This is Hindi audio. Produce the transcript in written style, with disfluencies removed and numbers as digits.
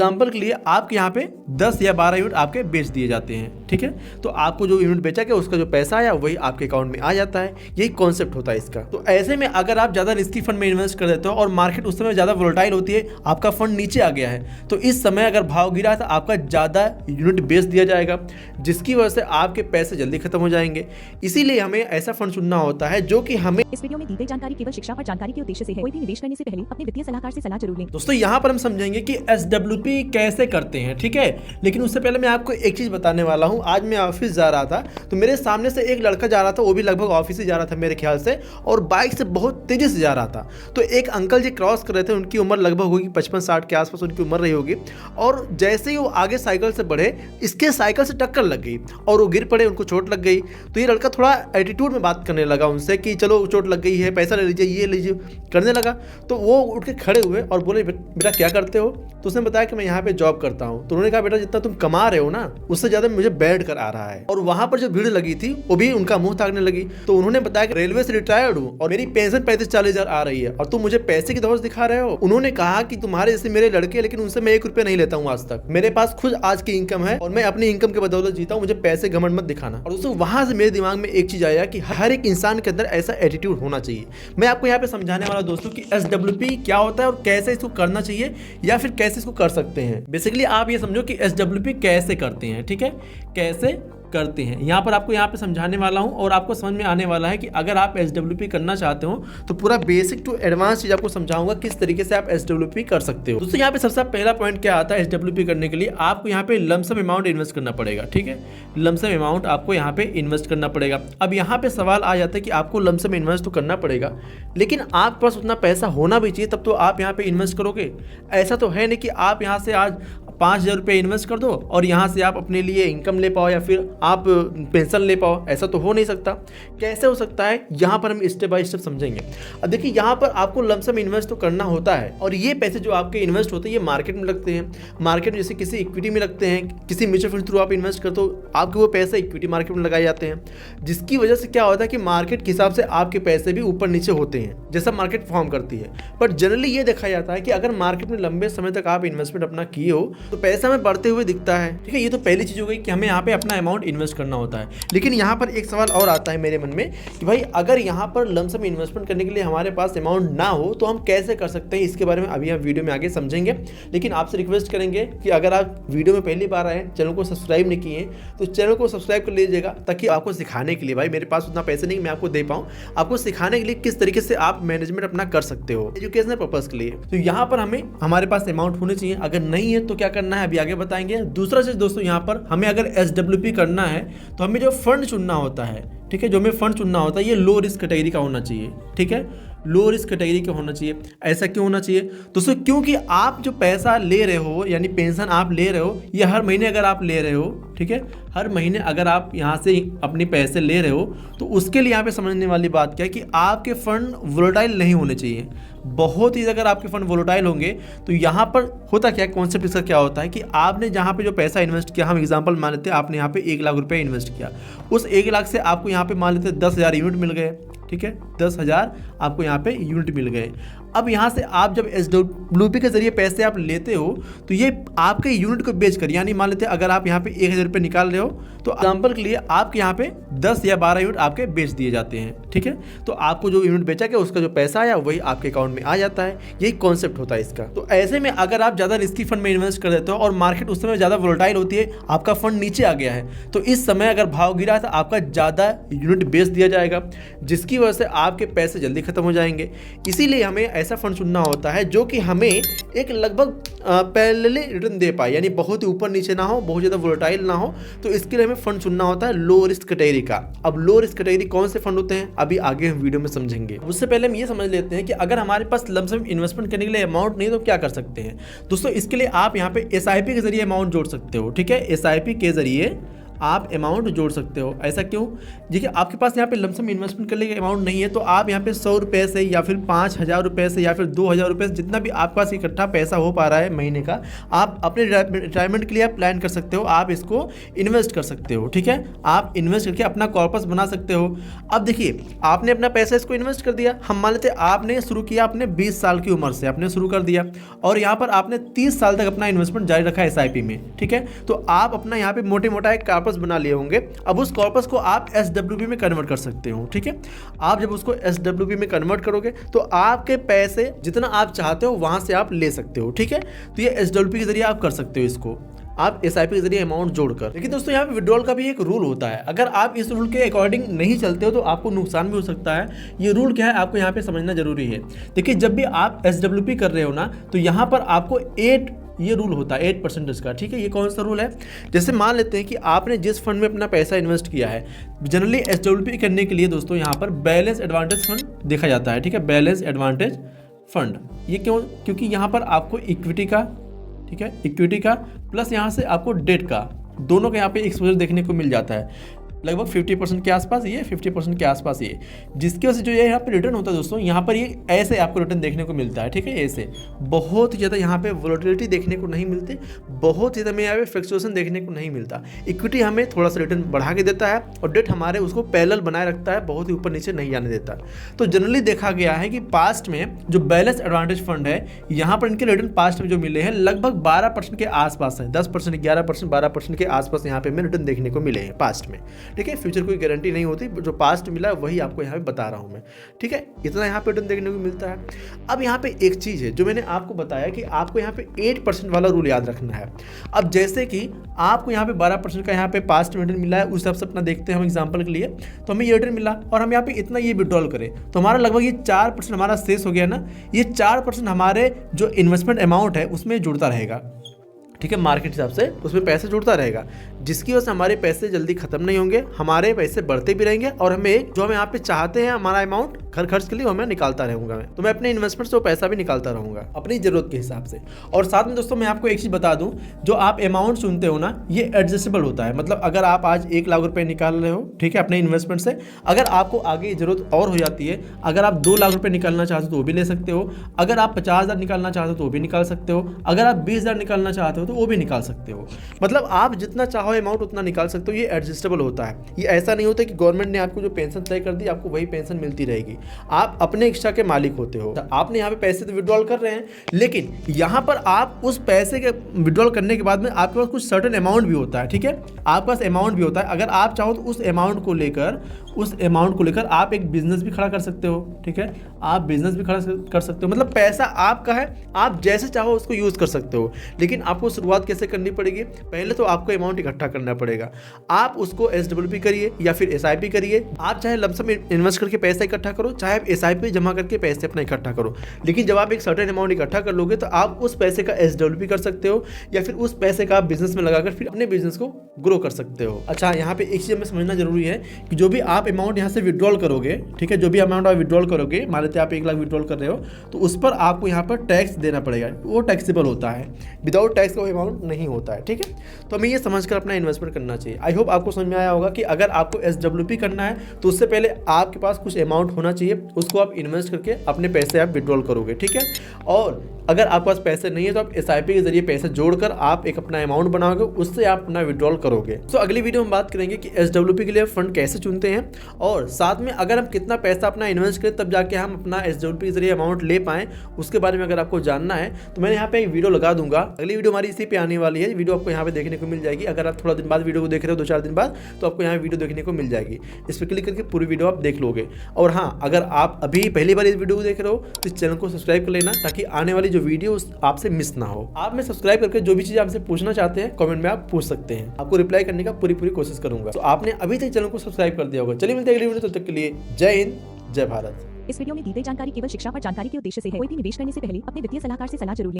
एग्जाम्पल के लिए आपके यहाँ पे 10 या 12 यूनिट आपके बेच दिए जाते हैं, ठीक है। तो आपको जो यूनिट बेचा गया उसका जो पैसा आया वही आपके अकाउंट में आ जाता है। यही कॉन्सेप्ट होता है इसका। तो ऐसे में अगर आप ज़्यादा रिस्की फंड में इन्वेस्ट कर देते हो और मार्केट उस समय ज़्यादा वोलेटाइल होती है, आपका फंड नीचे आ गया है, तो इस समय अगर भाव गिरा तो आपका ज़्यादा यूनिट बेच दिया जाएगा, जिसकी वजह से आपके पैसे जल्दी खत्म हो जाएंगे। इसीलिए हमें ऐसा फंड चुनना होता है जो कि हमें। इस वीडियो में दी गई जानकारी केवल शिक्षा और जानकारी के उद्देश्य से है। कोई भी निवेश करने से पहले अपने वित्तीय सलाहकार से सलाह जरूर लें। दोस्तों यहाँ पर हम समझेंगे कि SWP कैसे करते हैं, ठीक है। लेकिन उससे पहले मैं आपको एक चीज़ बताने वाला हूँ। आज मैं ऑफिस जा रहा था तो मेरे सामने से एक लड़का जा रहा था, वो भी लगभग ऑफिस ही जा रहा था मेरे ख्याल से, और बाइक से बहुत तेज़ी से जा रहा था। तो एक अंकल जी क्रॉस कर रहे थे, उनकी उम्र लगभग होगी 55-60 के आसपास उनकी उम्र रही होगी। और जैसे ही वो आगे साइकिल से बढ़े, इसके साइकिल से टक्कर लग गई और वो गिर पड़े, उनको चोट लग गई। तो ये लड़का थोड़ा एटीट्यूड में बात करने लगा उनसे कि चलो चोट लग गई है, पैसा ले लीजिए, ये लीजिए करने लगा। तो वो उठ के खड़े हुए और बोले बेटा क्या करते हो? तो उसने बताया कि मैं यहाँ पे जॉब करता हूँ। तो उन्होंने कहा बेटा जितना तुम कमा रहे हो ना उससे ज़्यादा मुझे बैठ कर आ रहा है। और वहाँ पर जो भीड़ लगी थी वो भी उनका मुंह ताकने लगी। तो उन्होंने बताया कि रेलवे से रिटायर्ड हूँ और मेरी पेंशन 35-40 हज़ार आ रही है और तुम मुझे पैसे की दौड़ दिखा रहे हो। उन्होंने कहा कि तुम्हारे जैसे मेरे लड़के, लेकिन उनसे मैं 1 रुपया नहीं लेता हूँ आज तक। मेरे पास खुद आज की इनकम है और मैं अपनी इनकम के बदौलत जीता हूँ, मुझे पैसे घमंड मत दिखाना। और दोस्तों वहाँ से मेरे दिमाग में एक चीज आया कि हर एक इंसान के अंदर ऐसा एटीट्यूड होना चाहिए। मैं आपको यहाँ पे समझाने वाला दोस्तों कि SWP क्या होता है और कैसे इसको करना चाहिए या फिर कैसे इसको कर सकते हैं। बेसिकली आप ये समझो कि SWP कैसे करते हैं, ठीक है, कैसे करते हैं। यहाँ पर आपको यहाँ पे समझाने वाला हूँ और आपको समझ में आने वाला है कि अगर आप SWP करना चाहते हो तो पूरा बेसिक टू एडवांस चीज आपको समझाऊंगा किस तरीके से आप SWP कर सकते हो। दोस्तों यहाँ पे सबसे पहला पॉइंट क्या आता है SWP करने के लिए, आपको यहाँ पे लमसम अमाउंट इन्वेस्ट करना पड़ेगा, ठीक है। लमसम अमाउंट आपको यहाँ पे इन्वेस्ट करना पड़ेगा। अब यहाँ पे सवाल आ जाता है कि आपको लमसम इन्वेस्ट तो करना पड़ेगा, लेकिन आपके पास उतना पैसा होना भी चाहिए, तब तो आप यहाँ पे इन्वेस्ट करोगे। ऐसा तो है नहीं कि आप यहाँ से आज 5,000 रुपये इन्वेस्ट कर दो और यहाँ से आप अपने लिए इनकम ले पाओ या फिर आप पेंशन ले पाओ। ऐसा तो हो नहीं सकता। कैसे हो सकता है, यहाँ पर हम स्टेप बाय स्टेप समझेंगे। अब देखिए यहाँ पर आपको लमसम इन्वेस्ट तो करना होता है और ये पैसे जो आपके इन्वेस्ट होते हैं ये मार्केट में लगते हैं। मार्केट में जैसे किसी इक्विटी में लगते हैं, किसी म्यूचुअल फंड थ्रू आप इन्वेस्ट करते हो, आपके वो पैसे इक्विटी मार्केट में लगाए जाते हैं, जिसकी वजह से क्या होता है कि मार्केट के हिसाब से आपके पैसे भी ऊपर नीचे होते हैं जैसा मार्केट फॉर्म करती है। बट जनरली ये देखा जाता है कि अगर मार्केट में लंबे समय तक आप इन्वेस्टमेंट अपना किए हो तो पैसा हमें बढ़ते हुए दिखता है, ठीक है। ये तो पहली चीज हो गई कि हमें यहाँ पे अपना अमाउंट इन्वेस्ट करना होता है। लेकिन यहाँ पर एक सवाल और आता है मेरे मन में कि भाई अगर यहाँ पर लमसम इन्वेस्टमेंट करने के लिए हमारे पास अमाउंट ना हो तो हम कैसे कर सकते हैं, इसके बारे में अभी हम वीडियो में आगे समझेंगे। लेकिन आपसे रिक्वेस्ट करेंगे कि अगर आप वीडियो में पहली बार आए, चैनल को सब्सक्राइब नहीं किए तो चैनल को सब्सक्राइब कर लीजिएगा, ताकि आपको सिखाने के लिए, भाई मेरे पास उतना पैसे नहीं मैं आपको दे पाऊँ, आपको सिखाने के लिए किस तरीके से आप मैनेजमेंट अपना कर सकते हो एजुकेशनल पर्पज के लिए। तो यहाँ पर हमारे पास अमाउंट होने चाहिए। अगर नहीं है तो क्या करना है अभी आगे बताएंगे। दूसरा चीज दोस्तों यहाँ पर हमें अगर SWP करना है तो हमें जो फंड चुनना होता है, ठीक है, जो हमें फंड चुनना होता है ये लो रिस्क कैटेगरी का होना चाहिए, ठीक है, लो रिस्क कैटेगरी का होना चाहिए। ऐसा क्यों होना चाहिए दोस्तों? क्योंकि आप जो पैसा ले रहे हो यानी पेंशन आप ले रहे हो, ये हर महीने अगर आप ले रहे हो, ठीक है, हर महीने अगर आप यहाँ से अपने पैसे ले रहे हो तो उसके लिए यहाँ पे समझने वाली बात क्या है कि आपके फंड वोलेटाइल नहीं होने चाहिए। बहुत ही अगर आपके फंड वोलेटाइल होंगे तो यहाँ पर होता क्या, कॉन्सेप्ट इसका क्या होता है कि आपने जहाँ पे जो पैसा इन्वेस्ट किया, हम एग्जांपल मान लेते हैं आपने यहाँ पे 1 लाख रुपए इन्वेस्ट किया, उस 1 लाख से आपको यहाँ पे मान लेते 10,000 यूनिट मिल गए, ठीक है, 10,000 आपको यहाँ पे यूनिट मिल गए। अब यहाँ से आप जब SWP के जरिए पैसे आप लेते हो तो ये आपके यूनिट को बेचकर, यानी मान लेते हैं अगर आप यहाँ पे 1,000 रुपये निकाल रहे हो तो एग्जाम्पल के लिए आपके यहाँ पे 10 या 12 यूनिट आपके बेच दिए जाते हैं, ठीक है। तो आपको जो यूनिट बेचा गया उसका जो पैसा आया वही आपके अकाउंट में आ जाता है। यही कॉन्सेप्ट होता है इसका। तो ऐसे में अगर आप ज़्यादा रिस्की फंड में इन्वेस्ट कर देते हो और मार्केट उस समय ज़्यादा वोलेटाइल होती है, आपका फंड नीचे आ गया है, तो इस समय अगर भाव गिरा तो आपका ज़्यादा यूनिट बेच दिया जाएगा, जिसकी वजह से आपके पैसे जल्दी खत्म हो जाएंगे। इसीलिए हमें ऐसा फंड चुनना होता है जो कि हमें एक लगभग पहले रिटर्न दे पाए, यानी बहुत ही ऊपर नीचे ना हो, बहुत ज़्यादा वोलेटाइल ना हो। तो इसके लिए हमें फंड चुनना होता है लो रिस्क कैटेगरी का। अब लो रिस्क कैटेगरी कौन से फंड होते हैं अभी आगे हम वीडियो में समझेंगे। उससे पहले हम ये समझ लेते हैं कि अगर हमारे पास लमसम इन्वेस्टमेंट करने के लिए अमाउंट नहीं तो क्या कर सकते हैं। दोस्तों इसके लिए आप यहाँ पे SIP के जरिए अमाउंट जोड़ सकते हो, ठीक है। SIP के जरिए आप अमाउंट जोड़ सकते हो। ऐसा क्यों? देखिए आपके पास यहाँ पे लमसम इन्वेस्टमेंट करने का अमाउंट नहीं है, तो आप यहाँ पे 100 रुपये से या फिर 5,000 रुपये से या फिर 2,000 रुपये से, जितना भी आपके पास इकट्ठा पैसा हो पा रहा है महीने का, आप अपने रिटायरमेंट के लिए आप प्लान कर सकते हो, आप इसको इन्वेस्ट कर सकते हो। ठीक है, आप इन्वेस्ट करके अपना कॉर्पस बना सकते हो। अब देखिए आपने अपना पैसा इसको इन्वेस्ट कर दिया, हम मान लेते आपने शुरू किया अपने 20 साल की उम्र से आपने शुरू कर दिया, और यहाँ पर आपने 30 साल तक अपना इन्वेस्टमेंट जारी रखा है SIP में। ठीक है, तो आप अपना यहाँ पे मोटे मोटा एक कॉर्पस बना लिए होंगे। अब उस कॉर्पस को आप SWP में कन्वर्ट कर सकते हो। ठीक है, आप जब उसको SWP में कन्वर्ट करोगे तो आपके पैसे जितना आप चाहते हो वहां से आप ले सकते हो। ठीक है, तो ये SWP के जरिए आप कर सकते हो इसको, आप SIP के जरिए अमाउंट जोड़कर। लेकिन दोस्तों यहाँ पे विड्रॉल का भी एक रूल होता है, अगर आप इस रूल के अकॉर्डिंग नहीं चलते हो तो आपको नुकसान भी हो सकता है। ये रूल क्या है आपको यहाँ पे समझना जरूरी है। देखिए जब भी आप SWP कर रहे हो ना, तो यहाँ पर आपको 8 ये रूल होता है 8% का। ठीक है, ये कौन सा रूल है? जैसे मान लेते हैं कि आपने जिस फंड में अपना पैसा इन्वेस्ट किया है, जनरली SWP करने के लिए दोस्तों यहाँ पर बैलेंस एडवांटेज फंड देखा जाता है। ठीक है, बैलेंस एडवांटेज फंड, ये क्यों? क्योंकि यहाँ पर आपको इक्विटी का, ठीक है, इक्विटी का प्लस यहाँ से आपको डेट का, दोनों का यहाँ पे एक्सपोजर देखने को मिल जाता है, लगभग 50% के आसपास, ये 50% के आसपास ये, जिसकी वजह से जो ये यहाँ पे रिटर्न होता है दोस्तों, यहाँ पर ये ऐसे आपको रिटर्न देखने को मिलता है। ठीक है, ऐसे बहुत ज़्यादा यहाँ पे वोलेटिलिटी देखने को नहीं मिलती, बहुत ज़्यादा में यहाँ पे फ्लक्चुएशन देखने को नहीं मिलता। इक्विटी हमें थोड़ा सा रिटर्न बढ़ा के देता है और डेट हमारे उसको पैरेलल बनाए रखता है, बहुत ही ऊपर नीचे नहीं जाने देता। तो जनरली देखा गया है कि पास्ट में जो बैलेंस एडवांटेज फंड है, यहाँ पर इनके रिटर्न पास्ट में जो मिले हैं लगभग 12% के आसपास है, 10%, 11%, 12% के आसपास यहाँ पे हमें रिटर्न देखने को मिले हैं पास्ट में। ठीक है, फ्यूचर कोई गारंटी नहीं होती, जो पास्ट मिला वही आपको यहाँ पे बता रहा हूँ मैं। ठीक है, इतना यहाँ पे रिटर्न देखने को मिलता है। अब यहाँ पे एक चीज़ है जो मैंने आपको बताया कि आपको यहाँ पे 8% वाला रूल याद रखना है। अब जैसे कि आपको यहाँ पे 12% का यहाँ पे पास्ट में रिटर्न मिला है, उस हिसाब से अपना देखते हैं हम एग्जाम्पल के लिए, तो हमें ये रिटर्न मिला और हम यहाँ पे इतना ये विड्रॉल करें तो हमारा लगभग ये 4% हमारा शेष हो गया ना, ये 4% हमारे जो इन्वेस्टमेंट अमाउंट है उसमें जुड़ता रहेगा। ठीक है, मार्केट हिसाब से उसमें पैसे जुड़ता रहेगा, जिसकी वजह से हमारे पैसे जल्दी खत्म नहीं होंगे, हमारे पैसे बढ़ते भी रहेंगे और हमें जो हम यहाँ पे चाहते हैं हमारा अमाउंट घर खर्च के लिए हमें निकालता रहूंगा मैं, तो मैं अपने इन्वेस्टमेंट से वो पैसा भी निकालता रहूंगा अपनी जरूरत के हिसाब से। और साथ में दोस्तों मैं आपको एक चीज़ बता दूं, जो आप अमाउंट चुनते हो ना ये एडजस्टेबल होता है। मतलब अगर आप आज 1 लाख रुपए निकाल रहे हो, ठीक है, अपने इन्वेस्टमेंट से, अगर आपको आगे जरूरत और हो जाती है, अगर आप 2 लाख रुपए निकालना चाहते हो तो वो भी ले सकते हो, अगर आप 50,000 निकालना चाहते हो तो वो भी निकाल सकते हो, अगर आप 20,000 निकालना चाहते हो तो वो भी निकाल सकते हो। मतलब आप जितना चाहो अमाउंट उतना निकाल सकते हो, ये एडजस्टेबल होता है। ये ऐसा नहीं होता कि गवर्नमेंट ने आपको जो पेंशन तय कर दी आपको वही पेंशन मिलती रहेगी, आप अपने इच्छा के मालिक होते हो। आपने यहाँ पे पैसे तो विड्रॉल कर रहे हैं, लेकिन यहाँ पर आप उस पैसे के विड्रॉल करने के बाद में आपके पास कुछ सर्टेन अमाउंट भी होता है। ठीक है, आपके पास अमाउंट भी होता है, अगर आप चाहो तो उस अमाउंट को लेकर आप एक बिजनेस भी खड़ा कर सकते हो। ठीक है, आप बिजनेस भी खड़ा कर सकते हो, मतलब पैसा आपका है, आप जैसे चाहो उसको यूज कर सकते हो। लेकिन आपको शुरुआत कैसे करनी पड़ेगी? पहले तो आपको अमाउंट इकट्ठा करना पड़ेगा, आप उसको SWP करिए या फिर SIP करिए। आप चाहे लमसम इन्वेस्ट करके पैसा इकट्ठा करो, चाहे आप SIP जमा करके पैसे अपना इकट्ठा करो, लेकिन जब आप एक सर्टेन अमाउंट इकट्ठा कर लोगे तो आप उस पैसे का SWP कर सकते हो या फिर उस पैसे का आप बिजनेस में लगाकर फिर अपने बिजनेस को ग्रो कर सकते हो। अच्छा, यहाँ पे एक चीज हमें समझना जरूरी है कि जो भी आप अमाउंट यहाँ से विड्रॉल करोगे, ठीक है, जो भी अमाउंट आप विड्रॉल करोगे, मान लेते आप 1 लाख विड्रॉल कर रहे हो तो उस पर आपको यहाँ पर टैक्स देना पड़ेगा, वो टैक्सेबल होता है, विदाउट टैक्स का अमाउंट नहीं होता है। ठीक है, तो हमें ये समझकर अपना इन्वेस्टमेंट करना चाहिए। आई होप आपको समझ में आया होगा कि अगर आपको SWP करना है तो उससे पहले आपके पास कुछ अमाउंट होना चाहिए, उसको आप इन्वेस्ट करके अपने पैसे आप विड्रॉल करोगे। ठीक है, और अगर आपके पास पैसे नहीं है तो आप SIP के जरिए पैसे जोड़कर आप एक अपना अमाउंट बनाओगे, उससे आप अपना विड्रॉल करोगे। तो अगली वीडियो में बात करेंगे कि SWP के लिए फंड कैसे चुनते हैं, और साथ में अगर हम कितना पैसा अपना इन्वेस्ट करें तब जाके हम अपना SWP के जरिए अमाउंट ले पाएं, उसके बारे में अगर आपको जानना है तो मैंने यहाँ पे एक वीडियो लगा दूंगा। अगली वीडियो हमारी इसी पे आने वाली है, वीडियो आपको यहाँ पे देखने को मिल जाएगी। अगर आप थोड़ा दिन बाद वीडियो को देख रहे हो, 2-4 दिन बाद, तो आपको यहाँ वीडियो देखने को मिल जाएगी। इस पर क्लिक करके पूरी वीडियो आप देख लोगे। और हाँ, अगर आप अभी पहली बार इस वीडियो को देख रहे हो तो इस चैनल को सब्सक्राइब कर लेना, ताकि आने वाली जो वीडियो आपसे मिस ना हो। आप में सब्सक्राइब करके जो भी चीज़ आपसे पूछना चाहते हैं कमेंट में आप पूछ सकते हैं, आपको रिप्लाई करने का पूरी कोशिश करूंगा। तो आपने अभी तक चैनल को सब्सक्राइब कर दिया होगा। चलिए मिलते हैं अगली वीडियो, तब तक के लिए जय हिंद, जय भारत। इस वीडियो में दी गई जानकारी केवल शिक्षा और जानकारी के उद्देश्य से है। कोई भी निवेश करने से पहले अपने वित्तीय सलाहकार से सलाह जरूर लें।